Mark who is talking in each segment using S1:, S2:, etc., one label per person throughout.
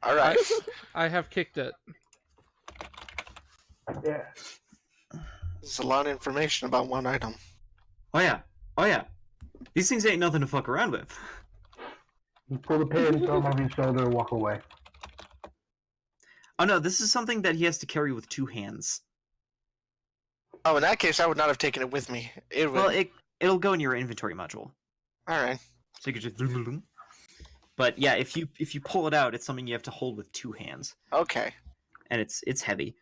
S1: All right.
S2: I have kicked it.
S3: Yeah.
S1: There's a lot of information about one item.
S4: Oh yeah. These things ain't nothing to fuck around with.
S3: You pull the pin, throw him over your shoulder, walk away.
S4: Oh no, this is something that he has to carry with 2 hands.
S1: Oh, in that case, I would not have taken it with me. It would.
S4: Well, it'll go in your inventory module.
S1: All right.
S4: So you could just. But yeah, if you pull it out, it's something you have to hold with 2 hands,
S1: Okay.
S4: and it's heavy.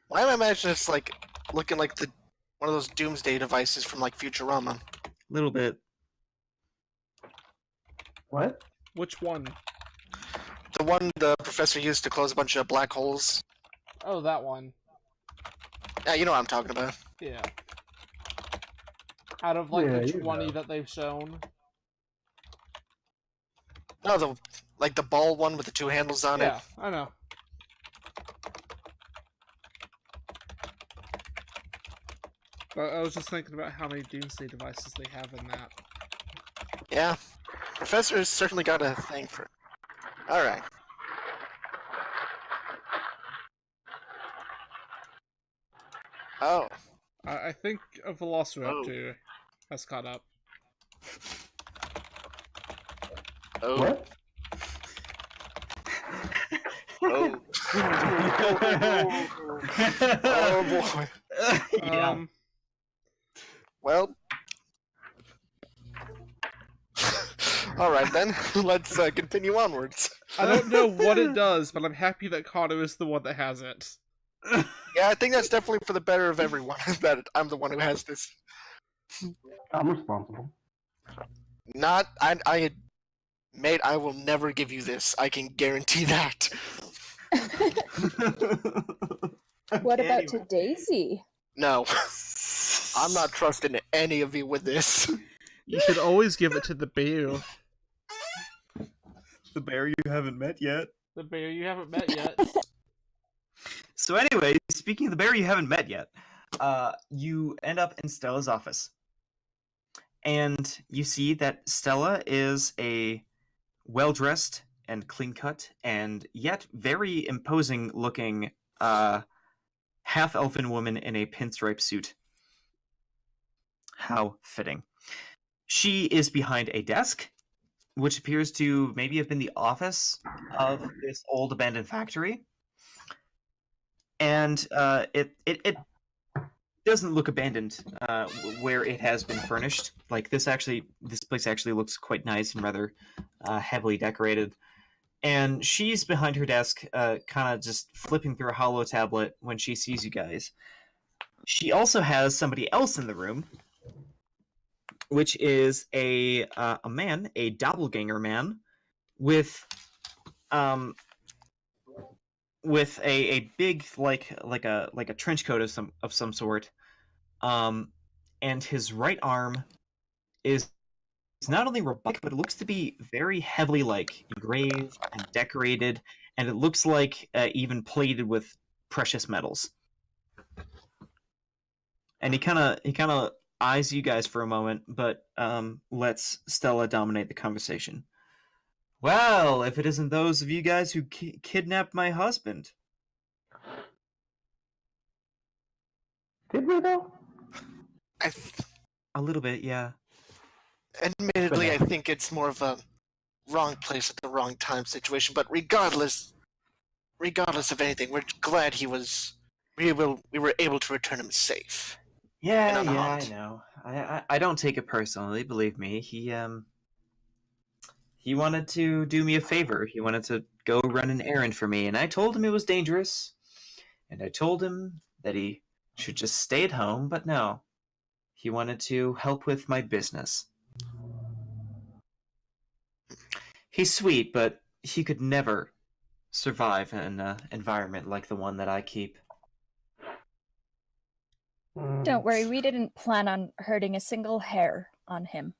S1: Why am I imagining it's like looking like one of those doomsday devices from like Futurama?
S4: A little bit.
S3: What?
S2: Which one?
S1: The one the professor used to close a bunch of black holes.
S2: Oh, that one.
S1: Yeah, you know what I'm talking about.
S2: Yeah. Out of like
S3: Yeah,
S2: the
S3: you
S2: 20
S3: know.
S2: that they've shown.
S1: No, the ball one with the 2 handles on it.
S2: Yeah, I know. But I was just thinking about how many doomsday devices they have in that.
S1: Yeah. Professor has certainly got a thing for it. All right. Oh.
S2: I think a Velociraptor has caught up.
S1: Oh.
S3: What?
S1: Oh. Oh boy.
S4: Yeah.
S1: Well. All right then. Let's continue onwards.
S2: I don't know what it does, but I'm happy that Kato is the one that has it.
S1: Yeah, I think that's definitely for the better of everyone. That I'm the one who has this.
S3: I'm responsible.
S1: Not I. Mate, I will never give you this. I can guarantee that.
S5: What about
S4: Anyway.
S5: to Daisy?
S1: No, I'm not trusting any of you with this.
S2: You should always give it to the bear.
S4: The bear you haven't met yet.
S2: The bear you haven't met yet.
S4: So anyway, speaking of the bear you haven't met yet, you end up in Stella's office. And you see that Stella is a well-dressed and clean-cut and yet very imposing-looking half-elfin woman in a pinstripe suit. How fitting. She is behind a desk, which appears to maybe have been the office of this old abandoned factory. And it doesn't look abandoned where it has been furnished. Like this place actually looks quite nice and rather heavily decorated. And she's behind her desk, kind of just flipping through a hollow tablet when she sees you guys. She also has somebody else in the room, which is a man, a doppelganger man, with a big like a trench coat of some sort, and his right arm is not only robotic, but it looks to be very heavily like engraved and decorated, and it looks like even plated with precious metals. And he kind of eyes you guys for a moment, but lets Stella dominate the conversation. Well, if it isn't those of you guys who kidnapped my husband.
S3: Did we though?
S4: A little bit, yeah.
S1: Admittedly, I think it's more of a wrong place at the wrong time situation. But regardless of anything, we're glad we were able to return him safe.
S4: Yeah,
S1: And
S4: yeah, I
S1: unharmed.
S4: know. I don't take it personally, believe me. He wanted to do me a favor. He wanted to go run an errand for me, and I told him it was dangerous. And I told him that he should just stay at home, but no. He wanted to help with my business. He's sweet, but he could never survive in an environment like the one that I keep.
S5: Don't worry, we didn't plan on hurting a single hair on him.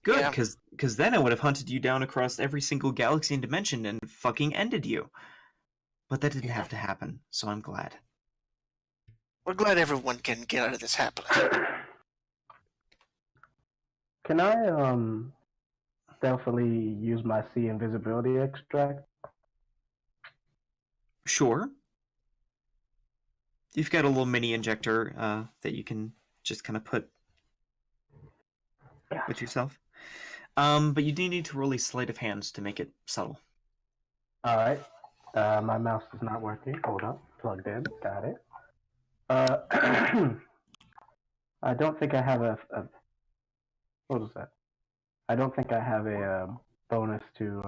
S4: Good,
S1: Yeah.
S4: because then I would have hunted you down across every single galaxy and dimension and fucking ended you. But that didn't have to happen, so I'm glad.
S1: We're glad everyone can get out of this happily.
S3: Can I stealthily use my sea invisibility extract
S4: Sure. You've got a little mini injector that you can just kind of put with yourself. But you do need to roll a sleight of hand to make it subtle.
S3: Alright. My mouse is not working. Hold up. Plugged in. Got it. I don't think I have a what was that? I don't think I have a bonus to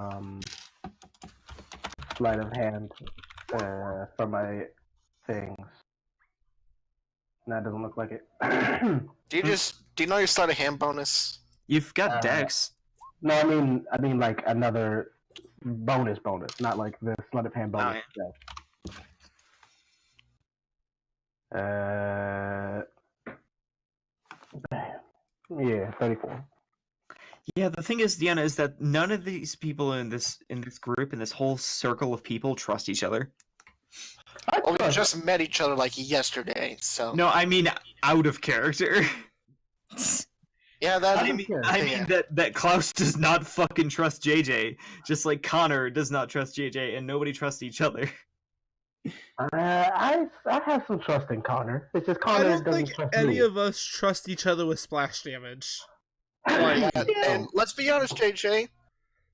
S3: sleight of hand for my things. That doesn't look like it.
S1: Do you know your sleight of hand bonus?
S4: You've got Dex.
S3: No, I mean like another bonus, not like the sleight of hand bonus. Yeah, 34.
S4: Yeah, the thing is, Deanna, is that none of these people in this group, in this whole circle of people, trust each other.
S1: Well, we just met each other like yesterday, so.
S4: No, I mean out of character.
S1: Yeah, that.
S4: I mean that Klaus does not fucking trust JJ, just like Connor does not trust JJ, and nobody trusts each other.
S3: I have some trust in Connor. It's just
S2: I
S3: Connor
S2: don't
S3: doesn't
S2: think
S3: trust
S2: any
S3: me.
S2: of us trust each other with splash damage. Like,
S1: And let's be honest, JJ.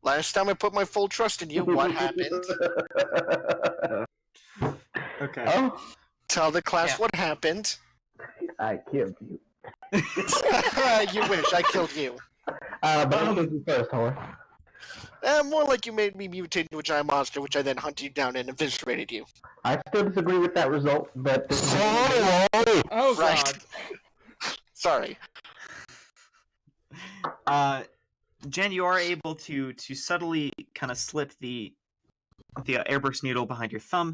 S1: Last time I put my full trust in you, what happened?
S4: Okay.
S3: Oh,
S1: Tell the class
S4: Yeah.
S1: what happened.
S3: I killed you.
S1: You wish I killed you.
S3: But who was first, whore?
S1: More like you made me mutate into a giant monster, which I then hunted you down and eviscerated you.
S3: I still disagree with that result, but
S2: oh
S1: Right.
S2: god.
S1: Sorry.
S4: Jen, you are able to subtly kind of slip the airburst needle behind your thumb,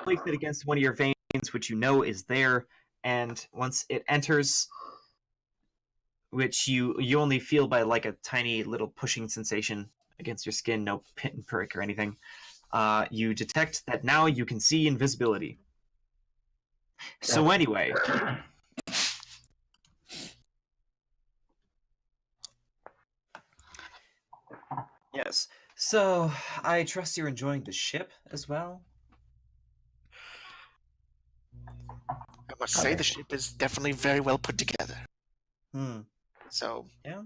S4: place it against one of your veins, which you know is there, and once it enters, which you only feel by like a tiny little pushing sensation against your skin, no pin and prick or anything, you detect that now you can see invisibility. So anyway, yes. So I trust you're enjoying the ship as well.
S1: I must say the ship is definitely very well put together.
S4: Hmm.
S1: So,
S4: Yeah.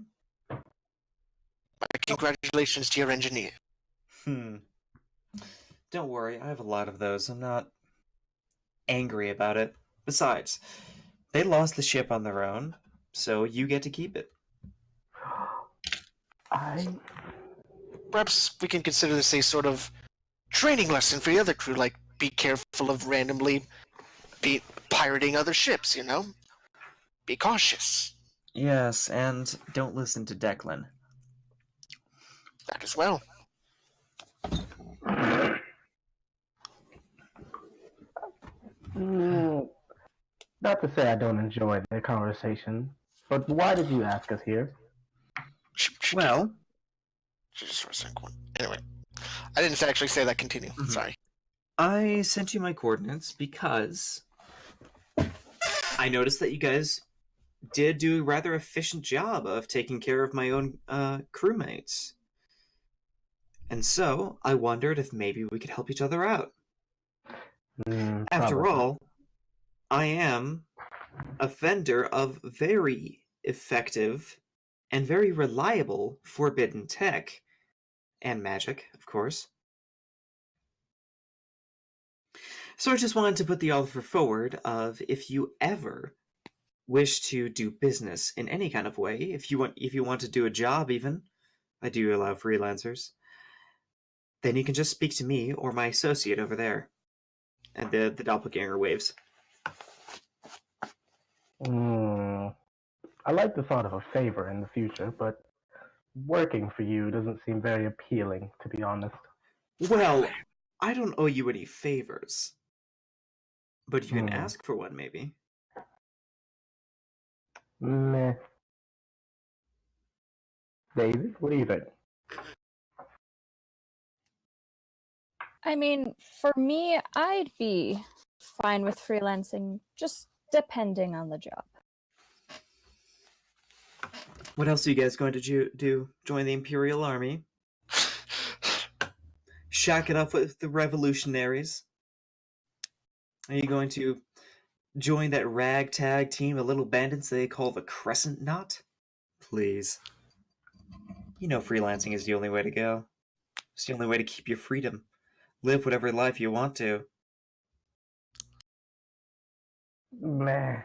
S1: congratulations to your engineer.
S4: Don't worry, I have a lot of those. I'm not angry about it. Besides, they lost the ship on their own, so you get to keep it.
S1: Perhaps we can consider this a sort of training lesson for the other crew, like be careful of randomly pirating other ships, you know? Be cautious.
S4: Yes, and don't listen to Declan.
S1: That as well.
S3: Not to say I don't enjoy the conversation, but why did you ask us here?
S4: Well,
S1: Just for a second. Anyway, I didn't actually say that. Continue.
S4: Mhm.
S1: Sorry.
S4: I sent you my coordinates because I noticed that you guys did do a rather efficient job of taking care of my own crewmates. And so I wondered if maybe we could help each other out. After
S3: Probably.
S4: all, I am a vendor of very effective and very reliable forbidden tech and magic, of course. So I just wanted to put the offer forward of if you ever wish to do business in any kind of way, if you want to do a job even, I do allow freelancers, then you can just speak to me or my associate over there. And the doppelganger waves.
S3: I like the thought of a favor in the future, but working for you doesn't seem very appealing, to be honest.
S4: Well, I don't owe you any favors. But you can ask for one, maybe.
S3: Meh. David, what do you think?
S5: I mean, for me, I'd be fine with freelancing, just depending on the job.
S4: What else are you guys going to do? Join the Imperial Army? Shack it up with the revolutionaries? Are you going to join that ragtag team of little bandits they call the Crescent Knot? Please. You know freelancing is the only way to go. It's the only way to keep your freedom. Live whatever life you want to.
S3: Meh.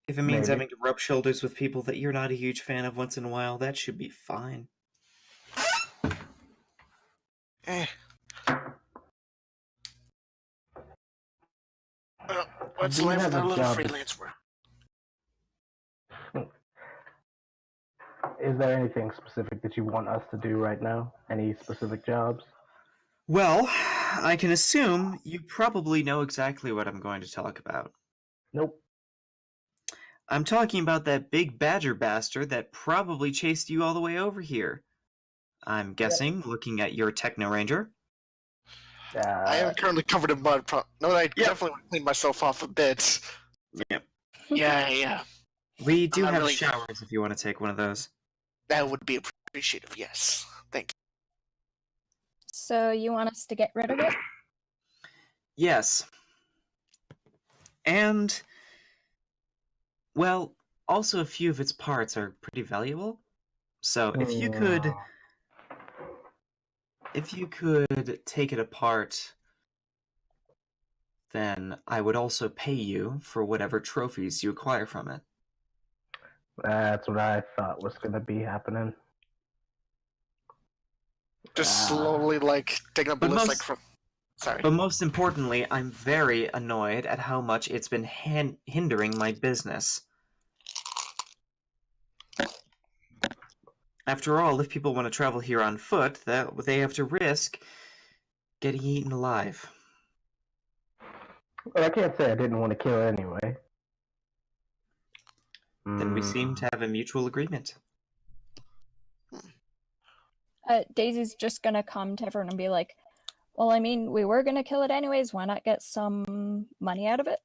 S4: If it means
S3: Maybe.
S4: having to rub shoulders with people that you're not a huge fan of once in a while, that should be fine.
S1: Eh. What's
S3: Do you
S1: left
S3: have
S1: of
S3: a
S1: our little
S3: job?
S1: freelance work?
S3: Is there anything specific that you want us to do right now? Any specific jobs?
S4: Well, I can assume you probably know exactly what I'm going to talk about.
S3: Nope.
S4: I'm talking about that big badger bastard that probably chased you all the way over here. I'm guessing, looking at your Techno Ranger.
S1: I am currently covered in mud. No, I
S4: Yep.
S1: definitely want to clean myself off a bit.
S4: Yep.
S1: Yeah.
S4: We do
S1: not
S4: have
S1: really-
S4: showers if you want to take one of those.
S1: That would be appreciative, yes. Thank
S5: So you want us to get rid of it?
S4: Yes. And, well, also a few of its parts are pretty valuable. So if you could take it apart, then I would also pay you for whatever trophies you acquire from it.
S3: That's what I thought was going to be happening.
S1: you. Just slowly, taking up a
S4: But
S1: list,
S4: most-
S1: from... Sorry.
S4: But most importantly, I'm very annoyed at how much it's been hindering my business. After all, if people want to travel here on foot, they have to risk getting eaten alive.
S3: Well, I can't say I didn't want to kill it anyway.
S4: Then we seem to have a mutual agreement.
S5: Daisy's just gonna come to everyone and be like, well, I mean, we were gonna kill it anyways. Why not get some money out of it?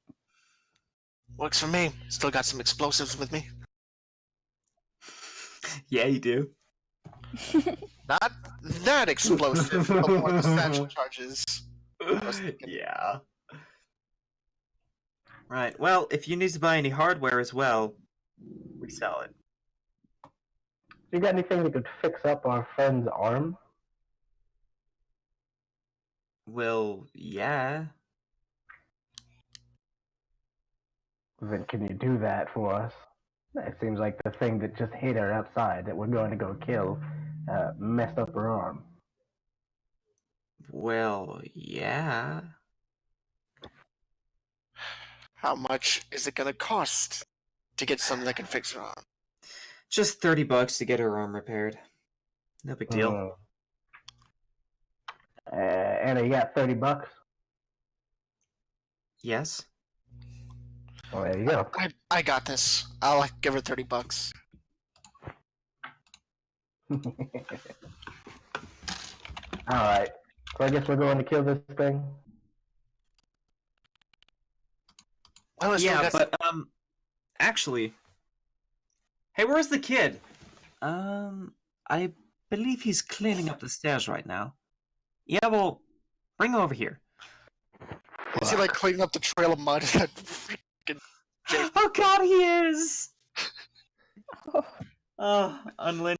S1: Works for me. Still got some explosives with me.
S4: Yeah, you do.
S1: Not that explosive, but more the satchel charges. was thinking.
S4: Yeah. Right. Well, if you need to buy any hardware as well, we sell it.
S3: You got anything that could fix up our friend's arm?
S4: Well, yeah.
S3: Then can you do that for us? It seems like the thing that just hit her outside that we're going to go kill messed up her arm.
S4: Well, yeah.
S1: How much is it gonna cost to get something that can fix her arm?
S4: Just $30 to get her arm repaired. No big deal.
S3: Anna, you got $30?
S4: Yes.
S3: Well, there you go.
S1: I got this. I'll give her $30.
S3: Alright. So I guess we're going to kill this thing?
S1: Well, I still
S4: Yeah,
S1: got
S4: but actually, hey, where's the kid? I believe he's cleaning up the stairs right now. Yeah, well, bring him over here.
S1: Is he cleaning up the trail of mud? That freaking Jake.
S4: Oh God, he is.
S5: Oh.
S4: Oh, Unlin,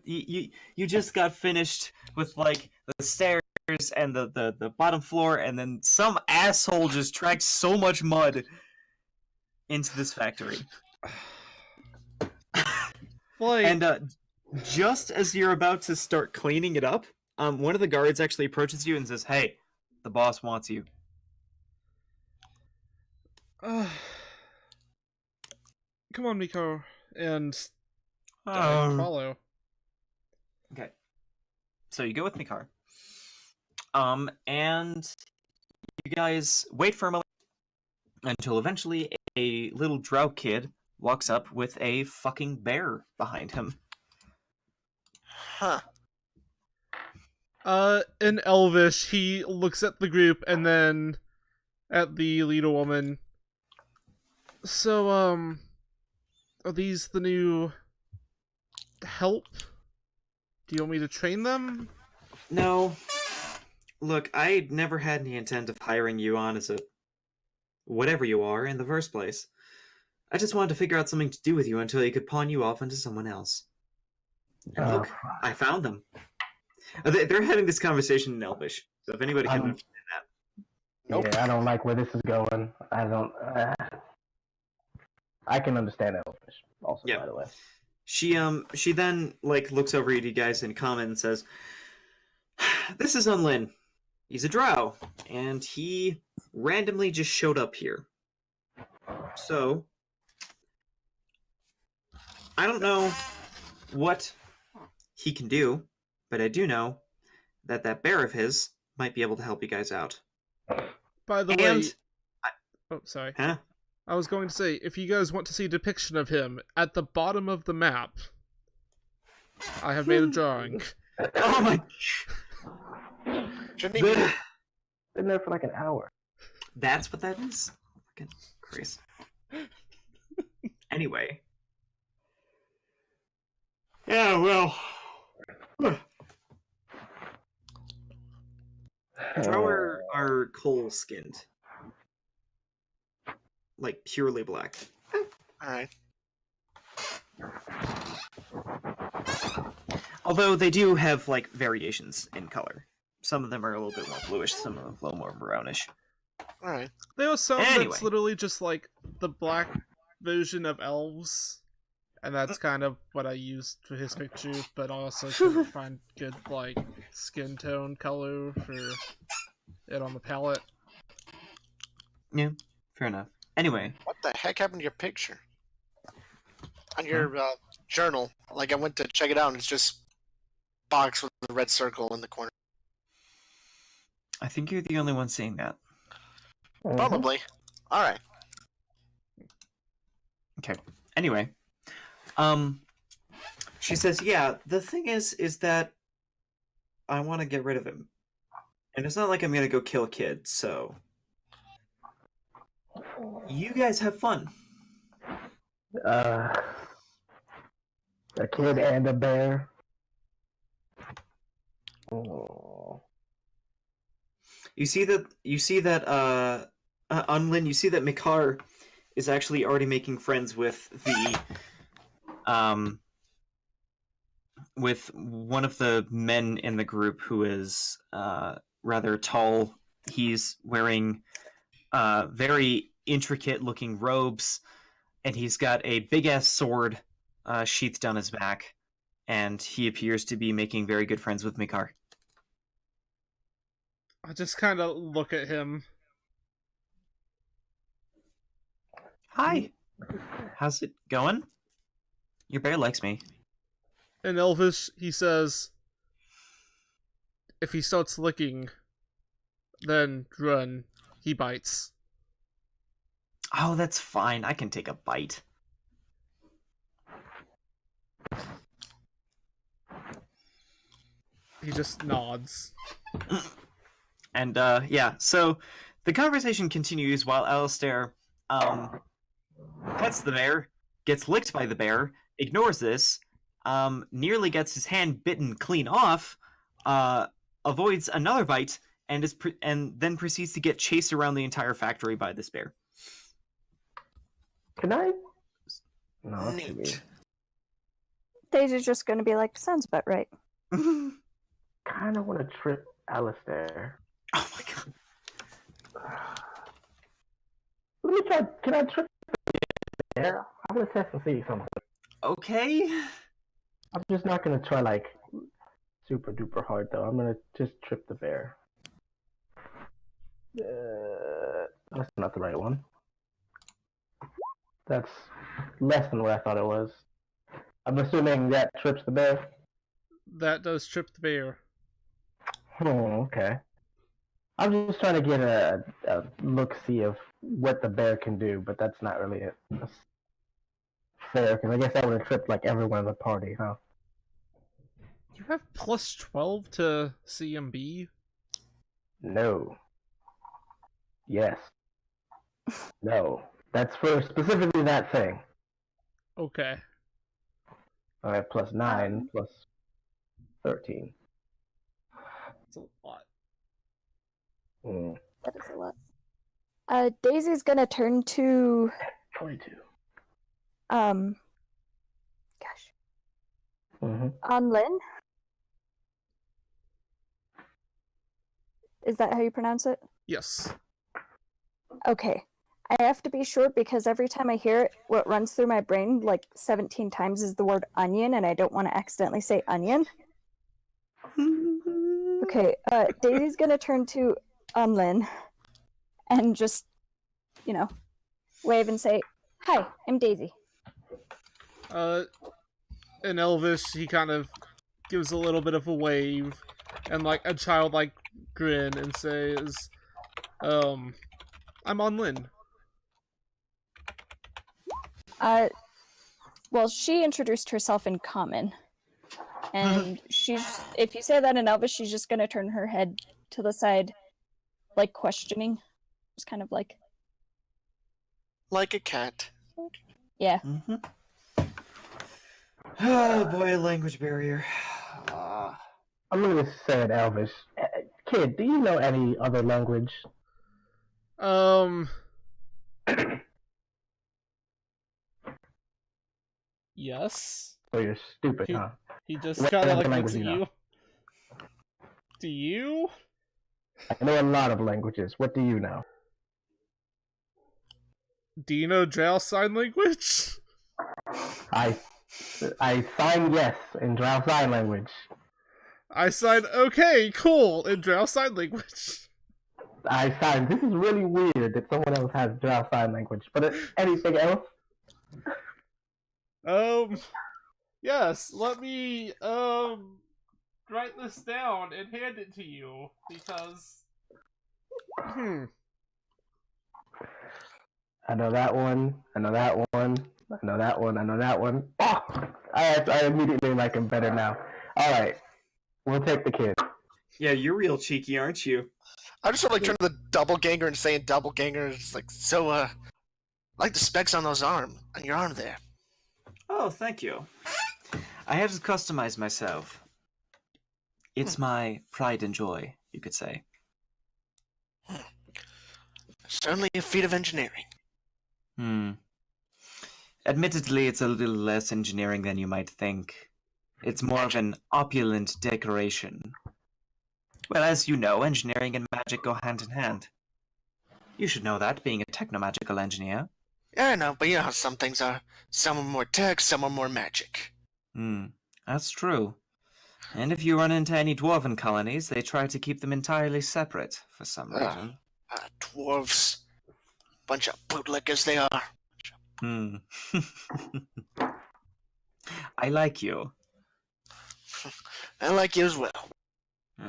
S4: you just got finished with the stairs and the bottom floor, and then some asshole just dragged so much mud into this factory.
S2: Like,
S4: And just as you're about to start cleaning it up, one of the guards actually approaches you and says, "Hey, the boss wants you."
S2: come on, Miko, and follow.
S4: Okay. So you go with Mikar. And you guys wait for a moment until eventually a little drow kid walks up with a fucking bear behind him.
S1: Huh.
S2: In Elvish, he looks at the group and then at the leader woman. So, are these the new help? Do you want me to train them?
S4: No. Look, I never had any intent of hiring you on as a whatever you are, in the first place. I just wanted to figure out something to do with you until he could pawn you off onto someone else. And look, I found them. They're having this conversation in Elvish, so if anybody can understand that.
S1: Nope.
S3: Yeah, I don't like where this is going. I don't. I can understand Elvish, also,
S4: Yeah.
S3: by the way.
S4: She then looks over at you guys in comment and says, "This is Unlin. He's a drow, and he randomly just showed up here. So I don't know what he can do, but I do know that that bear of his might be able to help you guys out."
S2: By the
S4: And
S2: way, oh, sorry.
S4: huh?
S2: I was going to say, if you guys want to see a depiction of him, at the bottom of the map, I have made a drawing.
S4: Oh my!
S1: Shouldn't he be
S3: Been there for like an hour.
S4: That's what that is. Fucking Christ. Anyway. Yeah, well. Drow are coal skinned. Like purely black.
S1: Alright.
S4: Although they do have variations in color. Some of them are a little bit more bluish, some of them a little more brownish.
S1: Alright.
S2: There are some
S4: Anyway.
S2: that's literally just like the black version of elves, and that's kind of what I used for his picture, but I also couldn't find good skin tone color for it on the palette.
S4: Yeah, fair enough. Anyway,
S1: What the heck happened to your picture? On your journal. I went to check it out and it's just box with a red circle in the corner.
S4: I think you're the only one seeing that.
S1: Probably. Alright.
S4: Okay. Anyway, she says, "Yeah, the thing is that I want to get rid of him, and it's not like I'm gonna go kill a kid. So you guys have fun."
S3: A kid and a bear. Oh.
S4: You see that Unlin, you see that Mikar is actually already making friends with with one of the men in the group who is rather tall. He's wearing very intricate looking robes, and he's got a big ass sword sheathed on his back, and he appears to be making very good friends with Mikar.
S2: I just kind of look at him.
S4: Hi. How's it going? Your bear likes me.
S2: In Elvish, he says, if he starts licking, then run. He bites.
S4: Oh, that's fine. I can take a bite.
S2: He just nods.
S4: And yeah, so the conversation continues while Alistair pets the bear, gets licked by the bear, ignores this, nearly gets his hand bitten clean off, avoids another bite, and then proceeds to get chased around the entire factory by this bear.
S3: Can I? No, that's too
S1: Neat.
S3: weird.
S5: Daisy's just gonna be like, sounds about right.
S4: Oh
S3: Kind of want to trip Alistair.
S4: my god.
S3: Let me try. Can I trip the bear? I want to test and see something.
S4: Okay.
S3: I'm just not gonna try super duper hard though. I'm gonna just trip the bear. That's not the right one. That's less than what I thought it was. I'm assuming that trips the bear.
S2: That does trip the bear.
S3: Oh, okay. I'm just trying to get a look-see of what the bear can do, but that's not really it. That's fair, because I guess that would have tripped everyone in the party, huh?
S2: You have plus 12 to CMB?
S3: No. Yes. No. That's for specifically that thing.
S2: Okay.
S3: Alright, plus 9, plus 13.
S2: That's a lot.
S3: Hmm.
S5: That is a lot. Daisy's gonna turn to
S3: 22.
S5: gosh, Anlin. Is that how you pronounce it?
S2: Yes.
S5: Okay. I have to be sure because every time I hear it, what runs through my brain like 17 times is the word onion, and I don't want to accidentally say onion. Okay, Daisy's gonna turn to Unlin and just, wave and say, "Hi, I'm Daisy."
S2: In Elvish, he kind of gives a little bit of a wave and like a childlike grin and says, I'm on Lynn.
S5: Well, she introduced herself in common. And if you say that in Elvish, she's just gonna turn her head to the side, like questioning. Just kind of like
S1: a cat.
S5: Yeah.
S4: Oh boy, language barrier.
S3: I'm gonna say it, Elvis. Kid, do you know any other language?
S2: Yes.
S3: So you're stupid, huh?
S2: He just
S3: What
S2: kind of
S3: other
S2: like
S3: language
S2: looks at
S3: do you know?
S2: you. Do you?
S3: I know a lot of languages. What do you know?
S2: Do you know Drow sign language?
S3: I sign yes in Drow Sign Language.
S2: I signed okay, cool in Drow sign language.
S3: I sign. This is really weird that someone else has Drow Sign Language. But anything else?
S2: Yes. Let me write this down and hand it to you because.
S3: I know that one. I know that one. I know that one. I know that one. Oh! I immediately like him better now. All right, we'll take the kid.
S4: Yeah, you're real cheeky, aren't you?
S1: I just want to turn to the doppelganger and say doppelganger. It's like, so, like the specs on your arm there.
S4: Oh, thank you. I had to customize myself. It's my pride and joy, you could say.
S1: Certainly a feat of engineering.
S4: Admittedly, it's a little less engineering than you might think. It's more of an opulent decoration. Well, as you know, engineering and magic go hand in hand. You should know that, being a technomagical engineer.
S1: Yeah, I know, but you know how some things are. Some are more tech, some are more magic.
S4: That's true. And if you run into any dwarven colonies, they try to keep them entirely separate, for some reason.
S1: Dwarves. Bunch of bootlickers they are.
S4: I like you.
S1: I like you as well.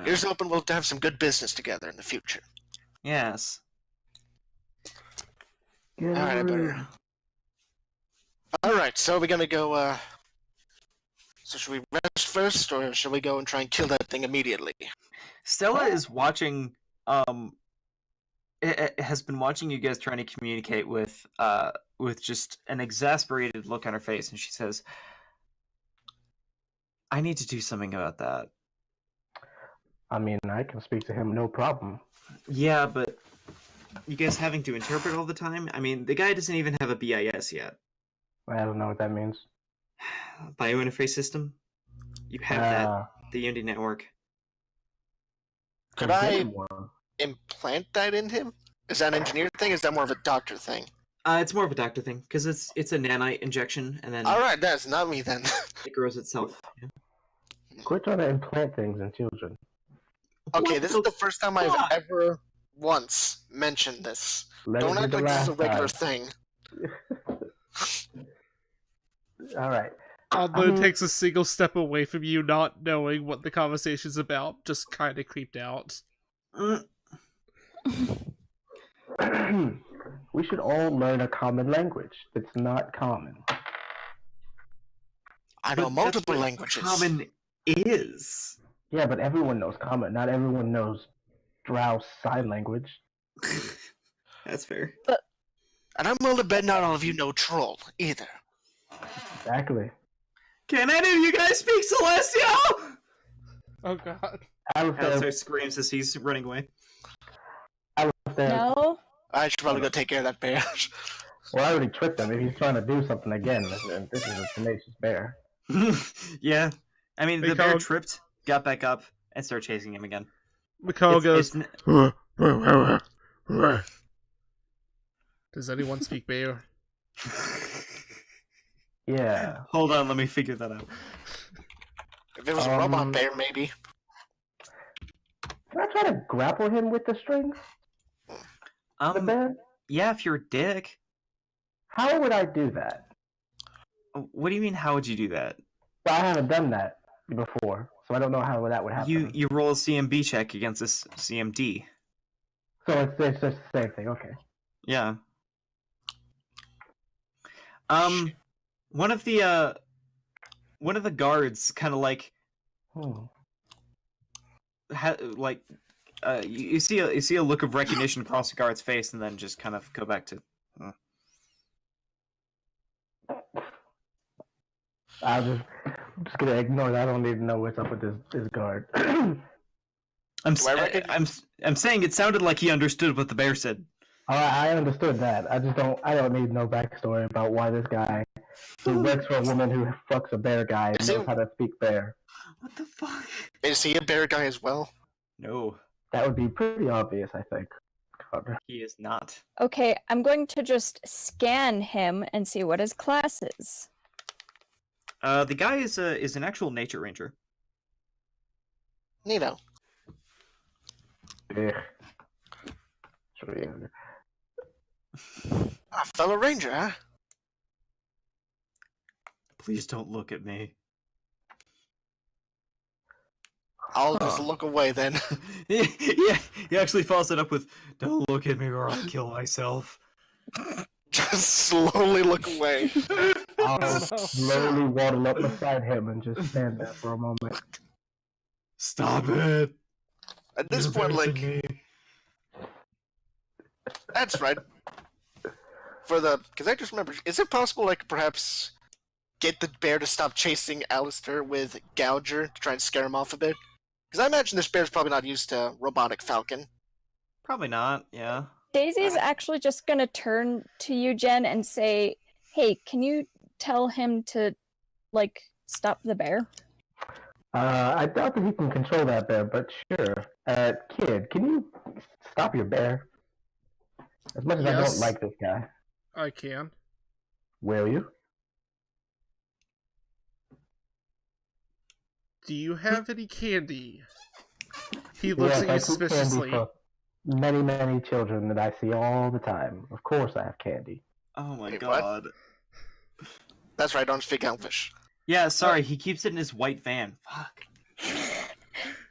S1: Here's hoping we'll have some good business together in the future.
S4: Yes.
S1: Alright, I better... Alright, so we're gonna go, So should we rest first, or should we go and try and kill that thing immediately?
S4: Stella is watching, has been watching you guys trying to communicate with just an exasperated look on her face, and she says, I need to do something about that.
S3: I mean, I can speak to him, no problem.
S4: Yeah, but you guys having to interpret all the time? I mean, the guy doesn't even have a BIS yet.
S3: I don't know what that means.
S4: Biointerface system? You have that. The Unity network.
S1: Could I implant that in him? Is that an engineer thing, or is that more of a doctor thing?
S4: It's more of a doctor thing, because it's a nanite injection, and then...
S1: Alright, that's not me then.
S4: It grows itself. Yeah.
S3: Quit trying to implant things in children.
S1: Okay, this is the first time I've ever once mentioned this. Don't act like this is a regular thing.
S3: Alright.
S2: Although takes a single step away from you, not knowing what the conversation's about, just kind of creeped out.
S3: We should all learn a common language that's not common.
S1: I know multiple languages.
S4: Common is.
S3: Yeah, but everyone knows common. Not everyone knows Drow sign language.
S4: That's fair.
S1: And I'm willing to bet not all of you know troll, either.
S3: Exactly.
S4: Can any of you guys speak Celestial?
S2: Oh god.
S4: Alistair screams as he's running away.
S3: Alistair,
S5: No.
S1: I should probably go take care of that bear.
S3: Well, I already tricked him. If he's trying to do something again, then this is a tenacious bear.
S4: Yeah. I mean,
S2: Hey,
S4: the bear
S2: Cog.
S4: tripped, got back up, and started chasing him again.
S2: McCall
S4: It's-
S2: goes. Does anyone speak bear?
S3: Yeah.
S4: Hold on, let me figure that out.
S1: If it was a robot bear, maybe.
S3: Can I try to grapple him with the strings? The bear?
S4: Yeah, if you're a dick.
S3: How would I do that?
S4: What do you mean, how would you do that?
S3: Well, I haven't done that before, so I don't know how that would happen.
S4: You roll a CMB check against this CMD.
S3: So it's just the same thing. Okay.
S4: Yeah. One of the guards kind of like you see a look of recognition across the guard's face, and then just kind of go back to.
S3: I'm just gonna ignore that. I don't even know what's up with this guard.
S4: I'm saying it sounded like he understood what the bear said.
S3: I understood that. I don't need no backstory about why this guy who works for a woman who fucks a bear guy knows how to speak bear.
S4: What the fuck?
S1: Is he a bear guy as well?
S4: No,
S3: That would be pretty obvious, I think. God.
S4: he is not.
S5: Okay, I'm going to just scan him and see what his class is.
S4: The guy is an actual nature ranger.
S1: Neato.
S3: Ugh.
S1: A fellow ranger, huh?
S4: Please don't look at me.
S1: I'll just look away then.
S4: Yeah, he actually follows it up with, "Don't look at me or I'll kill myself."
S1: Just slowly look away.
S3: I'll slowly waddle up beside him and just stand there for a moment.
S4: Stop it!
S1: At this
S4: You're
S1: point, like,
S4: embarrassing me.
S1: that's right. Because I just remember, is it possible, like, perhaps get the bear to stop chasing Alistair with Gouger to try and scare him off a bit? Because I imagine this bear's probably not used to robotic falcon.
S4: Probably not. Yeah.
S5: Daisy's actually just gonna turn to you, Jen, and say, "Hey, can you tell him to, like, stop the bear?"
S3: I doubt that he can control that bear, but sure. Kid, can you stop your bear? As much as I don't
S2: Yes.
S3: like this guy.
S2: I can.
S3: Will you?
S2: Do you have any candy? He looks
S3: Yes,
S2: at
S3: I
S2: you
S3: keep candy
S2: suspiciously.
S3: for many, many children that I see all the time. Of course I have candy.
S4: Oh my
S1: Wait, what?
S4: god.
S1: That's right, I don't speak Elfish.
S4: Yeah, sorry, he keeps it in his white van. Fuck.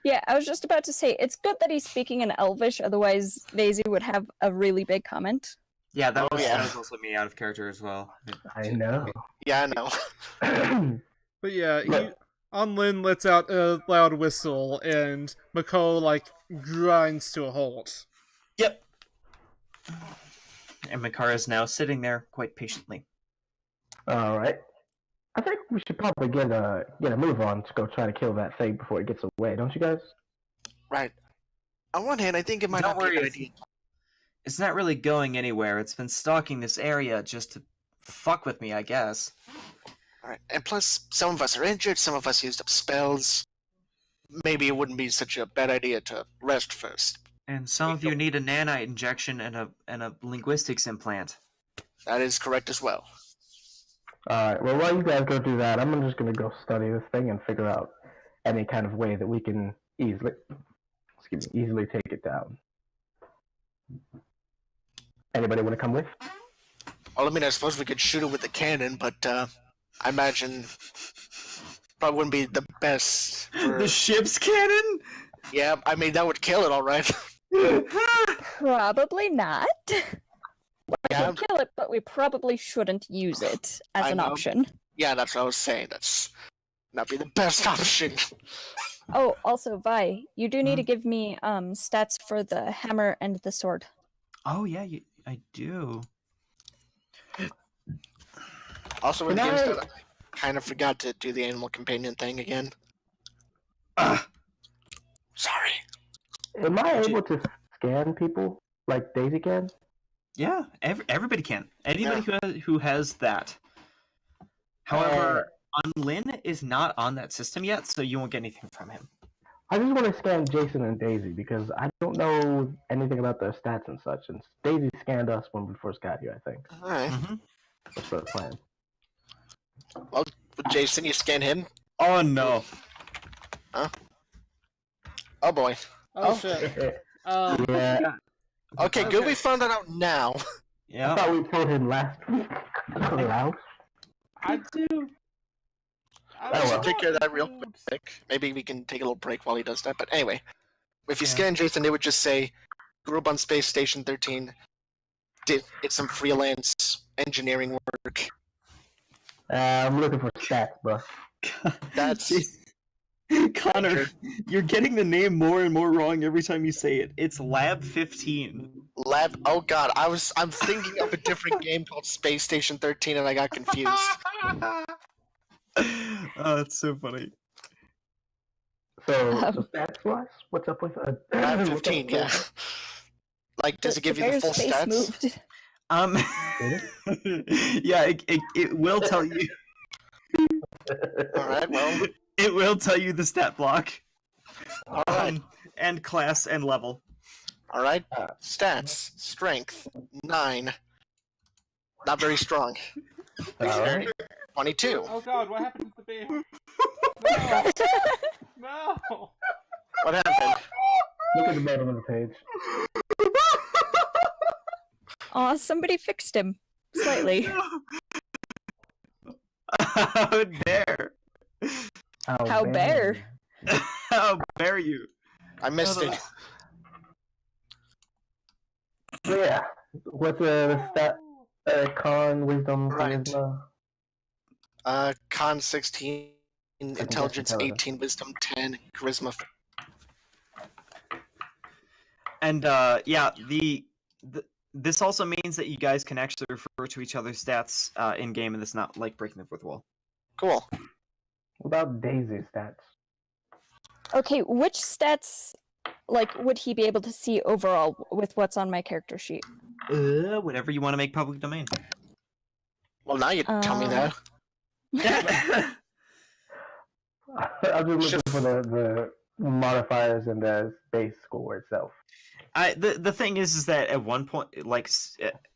S5: Yeah, I was just about to say, it's good that he's speaking in Elvish, otherwise Daisy would have a really big comment.
S4: Yeah, that
S1: Oh,
S4: was
S1: yeah.
S4: that was also me out of character as well.
S3: I know.
S1: Yeah, I know.
S2: But yeah,
S3: Look.
S2: Onlin lets out a loud whistle, and McCall, like, grinds to a halt.
S4: Yep. And Makara is now sitting there quite patiently.
S3: Alright. I think we should probably get a move on to go try to kill that thing before it gets away, don't you guys?
S1: Right. On one hand, I think it might
S4: Don't
S1: not be a
S4: worry,
S1: good
S4: it's-
S1: idea.
S4: It's not really going anywhere. It's been stalking this area just to fuck with me, I guess.
S1: Alright, and plus, some of us are injured, some of us used up spells. Maybe it wouldn't be such a bad idea to rest first.
S4: And some of you need a nanite injection and a linguistics implant.
S1: That is correct as well.
S3: Alright, well while you guys go do that, I'm just gonna go study this thing and figure out any kind of way that we can easily take it down. Anybody want to come with?
S1: Well, I mean, I suppose we could shoot it with the cannon, but I imagine probably wouldn't be the best. For...
S4: The ship's cannon?
S1: Yeah, I mean that would kill it, all right.
S5: Probably not.
S1: Yeah,
S5: Kill it, but we probably shouldn't use it as
S1: I
S5: an
S1: know.
S5: option.
S1: yeah, that's what I was saying. That's not be the best option.
S5: Oh, also, Vi, you do need to give me stats for the hammer and the sword.
S4: Oh yeah, I do.
S1: Also, in
S3: Can
S1: games,
S3: I-
S1: that I kind of forgot to do the animal companion thing again.
S4: Ah,
S1: Sorry.
S3: Am I able to scan people like Daisy can?
S4: Yeah, everybody can. Anybody who has that. However, Unlin is not on that system yet, so you won't get anything from him.
S3: I just want to scan Jason and Daisy because I don't know anything about their stats and such. And Daisy scanned us when we first got here, I think.
S1: All right.
S4: Mm-hmm.
S3: That's the plan.
S1: Well, Jason, you scan him.
S4: Oh no!
S1: Oh boy.
S2: Oh shit.
S3: Yeah,
S1: Okay, good.
S2: Okay.
S1: We found that out now.
S3: I
S4: Yeah.
S3: thought we told him last week. Hello?
S2: I do.
S3: Oh,
S1: Let's
S3: well.
S1: take care of that real quick. Maybe we can take a little break while he does that. But anyway, if you
S4: Yeah.
S1: scan Jason, it would just say, grew up on Space Station 13, did some freelance engineering work.
S3: I'm looking for stats, bro.
S1: That's-
S4: Connor, you're getting the name more and more wrong every time you say it. It's Lab 15.
S1: Lab. Oh god, I'm thinking of a different game called Space Station 13, and I got confused.
S4: Oh, that's so funny.
S3: So
S5: Um,
S3: stats wise, what's up with
S1: Lab
S3: what's up
S1: 15,
S3: with-
S1: yeah. Like, does it give you the
S5: bear's
S1: full
S5: face
S1: stats?
S5: moved.
S4: Yeah, it will tell you.
S1: All right. Well,
S4: It will tell you the stat block.
S1: all right.
S4: And class and level.
S1: All right.
S3: Uh,
S1: Stats: Strength 9. Not very strong.
S3: Alright.
S1: 22.
S2: Oh god, what happened to the bear? No! No!
S1: What happened?
S3: Look at the bottom of the page.
S5: Aw, somebody fixed him. Slightly.
S4: How dare!
S5: How bare.
S4: How dare you!
S1: I missed it.
S3: So yeah, what's the stat? Con, wisdom,
S1: Right.
S3: charisma.
S1: Con 16, intelligence
S3: intelligence.
S1: 18, wisdom 10, charisma.
S4: And yeah, this also means that you guys can actually refer to each other's stats in game, and it's not like breaking the fourth wall.
S1: Cool.
S3: What about Daisy's stats?
S5: Okay, which stats, like, would he be able to see overall with what's on my character sheet?
S4: Whatever you want to make public domain.
S1: Well, now you tell me that.
S3: I'm just looking for the modifiers and the base score itself.
S4: The thing is that at one point, like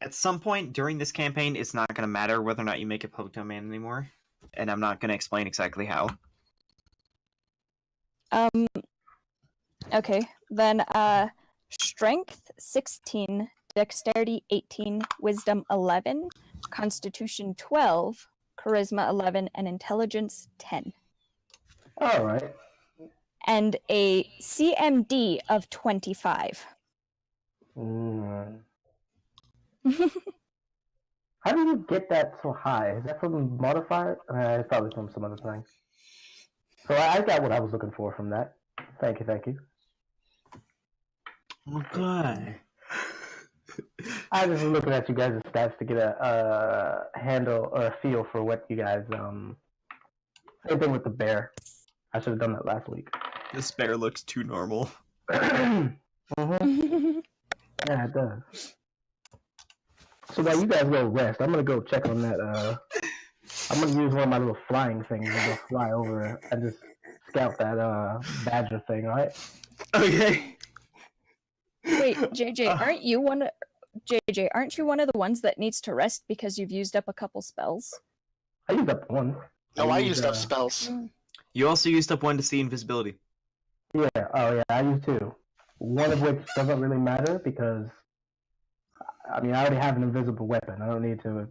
S4: at some point during this campaign, it's not going to matter whether or not you make it public domain anymore, and I'm not going to explain exactly how.
S5: Okay, then, strength 16, dexterity 18, wisdom 11, constitution 12, charisma 11, and intelligence 10.
S3: Alright.
S5: And a CMD of 25.
S3: Mm. How do you get that so high? Is that from modifier? It's probably from some other thing. So I got what I was looking for from that. Thank you, thank you.
S4: Okay.
S3: I was just looking at you guys' stats to get a handle or a feel for what you guys same thing with the bear. I should have done that last week.
S4: This bear looks too normal.
S3: Mhm. Yeah, it does. So while you guys go rest, I'm gonna go check on that. I'm gonna use one of my little flying things and go fly over and just scout that badger thing. All right?
S4: Okay.
S5: Wait, JJ, aren't you one of the ones that needs to rest because you've used up a couple spells?
S3: I used up one.
S1: No, I used up spells.
S4: You also used up one to see invisibility.
S3: Yeah. Oh yeah, I used two. One of which doesn't really matter because I mean I already have an invisible weapon. I don't need to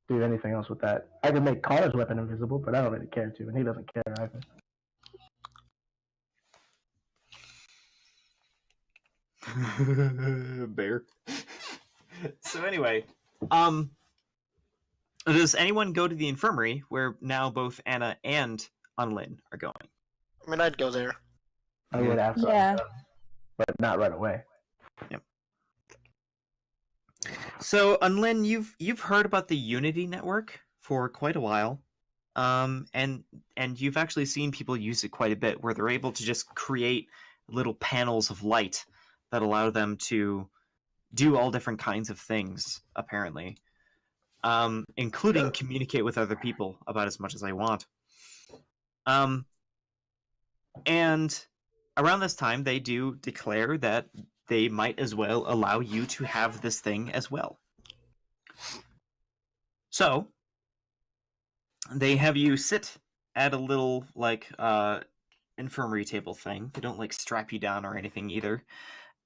S3: do anything else with that. I can make Connor's weapon invisible, but I don't really care to, and he doesn't care either.
S4: Bear. So anyway, does anyone go to the infirmary where now both Anna and Unlin are going?
S1: I mean, I'd go there.
S3: I would after,
S5: Yeah.
S3: but not right away.
S4: So Unlin, you've heard about the Unity network for quite a while, and you've actually seen people use it quite a bit, where they're able to just create little panels of light that allow them to do all different kinds of things, apparently, including communicate with other people about as much as I want. And around this time, they do declare that they might as well allow you to have this thing as well. So, they have you sit at a little, like, infirmary table thing. They don't, like, strap you down or anything either.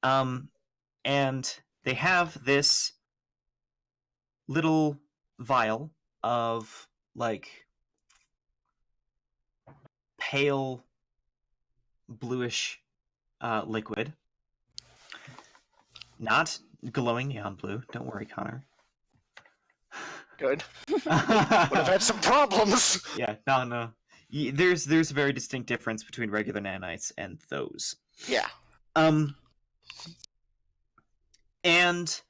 S4: And they have this little vial of, like, pale bluish liquid. Not glowing neon blue. Don't worry, Connor.
S1: Good. Would have had some problems.
S4: Yeah, no. There's a very distinct difference between regular nanites and those.
S1: Yeah.
S4: And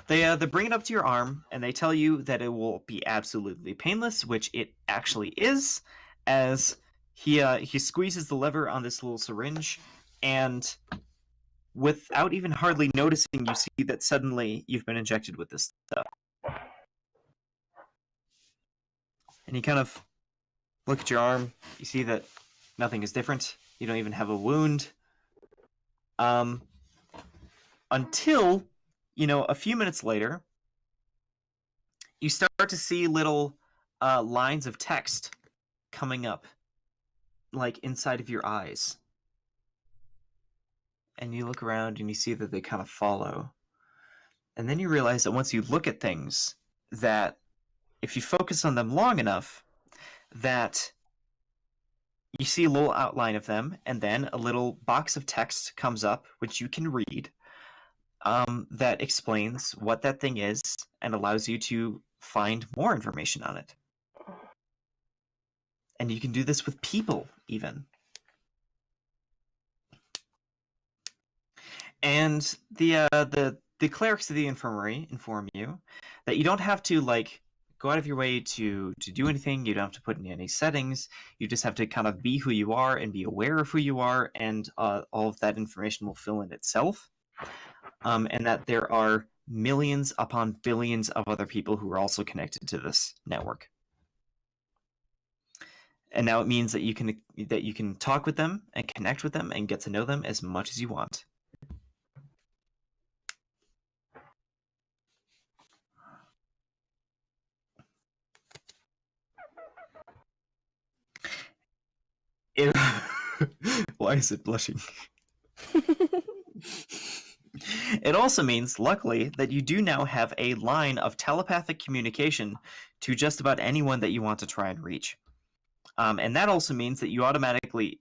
S4: they bring it up to your arm, and they tell you that it will be absolutely painless, which it actually is, as he squeezes the lever on this little syringe, and without even hardly noticing, you see that suddenly you've been injected with this stuff. And you kind of look at your arm, you see that nothing is different, you don't even have a wound. Until, a few minutes later, you start to see little lines of text coming up, like inside of your eyes. And you look around and you see that they kind of follow. And then you realize that once you look at things, that if you focus on them long enough, that you see a little outline of them, and then a little box of text comes up, which you can read, that explains what that thing is and allows you to find more information on it. And you can do this with people, even. And the clerics of the infirmary inform you that you don't have to, like, go out of your way to do anything. You don't have to put in any settings. You just have to kind of be who you are and be aware of who you are, and all of that information will fill in itself. And that there are millions upon billions of other people who are also connected to this network. And now it means that you can talk with them and connect with them and get to know them as much as you want. Why is it blushing? It also means, luckily, that you do now have a line of telepathic communication to just about anyone that you want to try and reach. And that also means that you automatically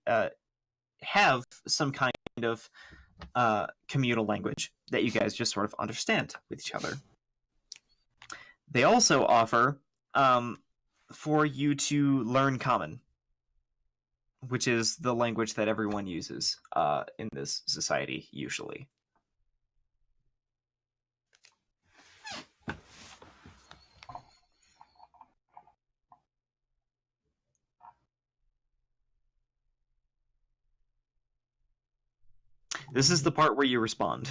S4: have some kind of communal language that you guys just sort of understand with each other. They also offer for you to learn Common, which is the language that everyone uses in this society, usually. This is the part where you respond.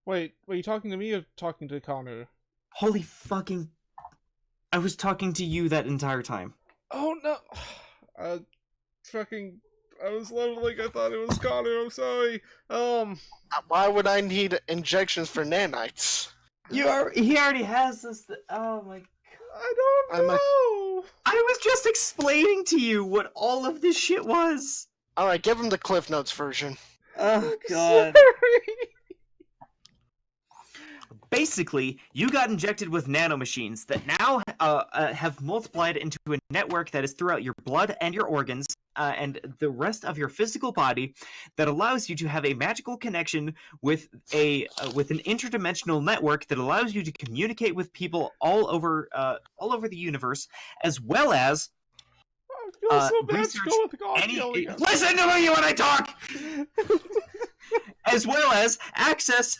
S2: Wait, were you talking to me or talking to Connor?
S4: Holy fucking... I was talking to you that entire time.
S2: Oh no! I was leveling, I thought it was Connor, I'm sorry.
S1: Why would I need injections for nanites?
S4: He already has this... Oh my...
S2: I don't know!
S4: I was just explaining to you what all of this shit was!
S1: Alright, give him the Cliff Notes version.
S4: Oh, God. Basically, you got injected with nanomachines that now have multiplied into a network that is throughout your blood and your organs and the rest of your physical body that allows you to have a magical connection with an interdimensional network that allows you to communicate with people all over the universe, as well as
S2: I feel so bad to go with God killing us.
S4: Listen to me when I talk! As well as access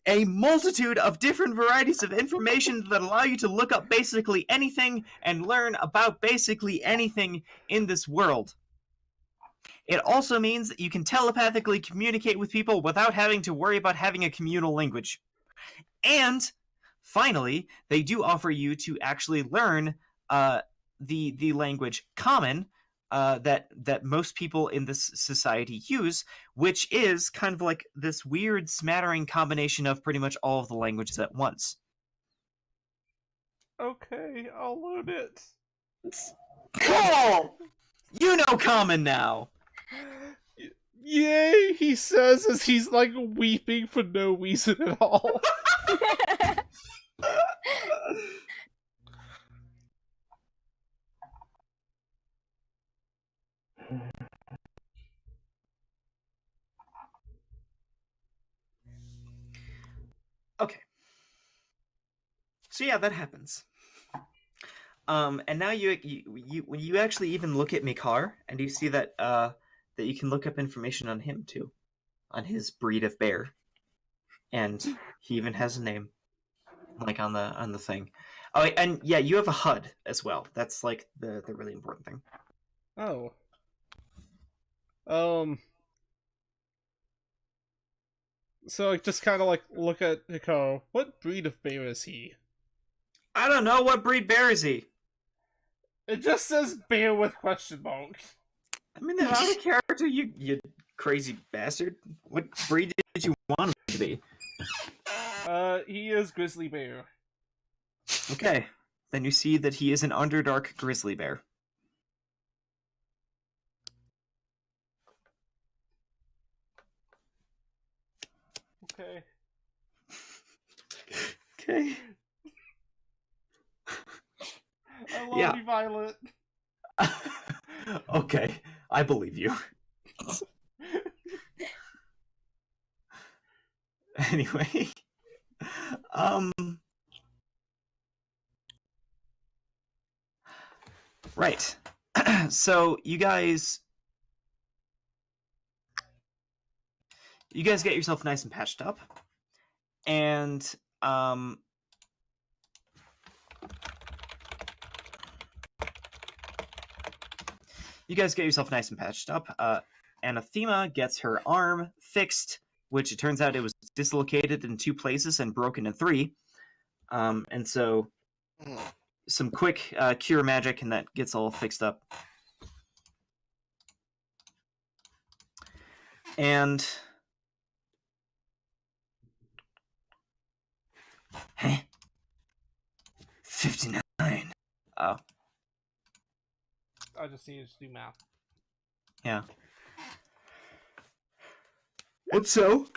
S4: a multitude of different varieties of information that allow you to look up basically anything and learn about basically anything in this world. It also means that you can telepathically communicate with people without having to worry about having a communal language. And finally, they do offer you to actually learn the language Common that most people in this society use, which is kind of like this weird smattering combination of pretty much all of the languages at once.
S2: Okay, I'll load it.
S4: Cool! You know Common now!
S2: Yay, he says as he's like weeping for no reason at all.
S4: Okay. So yeah, that happens. And now you actually even look at Mikar, and you see that that you can look up information on him too, on his breed of bear, and he even has a name, like on the thing. Oh, and yeah, you have a HUD as well. That's like the really important thing.
S2: Oh. So I just kind of like look at Hiko. What breed of bear is he?
S4: I don't know, what breed bear is he?
S2: It just says bear with question marks.
S4: I mean, they're not a character, you crazy bastard. What breed did you want him to be?
S2: He is grizzly bear.
S4: Okay, then you see that he is an Underdark grizzly bear.
S2: Okay.
S4: Okay.
S2: I love
S4: Yeah.
S2: you, Violet.
S4: Okay, I believe you. Anyway, right. So you guys get yourself nice and patched up, and Anathema gets her arm fixed, which it turns out it was dislocated in 2 places and broken in 3. And so some quick cure magic, and that gets all fixed up. And 59. Oh,
S2: I just needed to do math.
S4: yeah. And so,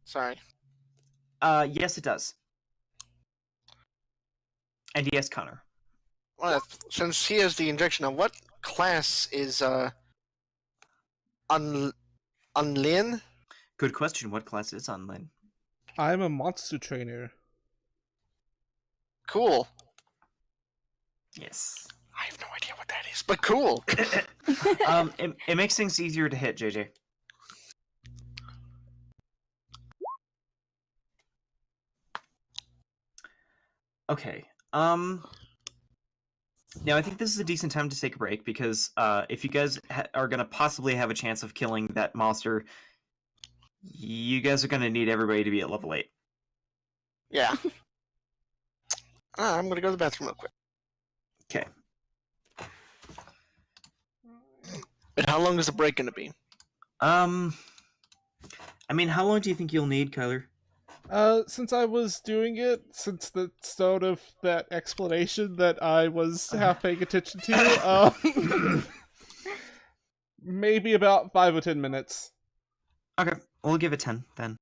S1: Sorry.
S4: yes, it does. And yes, Connor.
S1: Well, since he has the injection, what class is Unlin?
S4: Good question. What class is Unlin?
S2: I'm a monster trainer.
S1: Cool.
S4: Yes.
S1: I have no idea what that is, but cool.
S4: It makes things easier to hit, JJ. Okay. Now I think this is a decent time to take a break, because if you guys are gonna possibly have a chance of killing that monster, you guys are gonna need everybody to be at level 8.
S1: Yeah. I'm gonna go to the bathroom real quick.
S4: Okay.
S1: And how long is the break gonna be?
S4: I mean, how long do you think you'll need, Kyler?
S2: Since I was doing it, since the start of that explanation that I was half paying attention to, maybe about 5 or 10 minutes.
S4: Okay, we'll give it 10 then.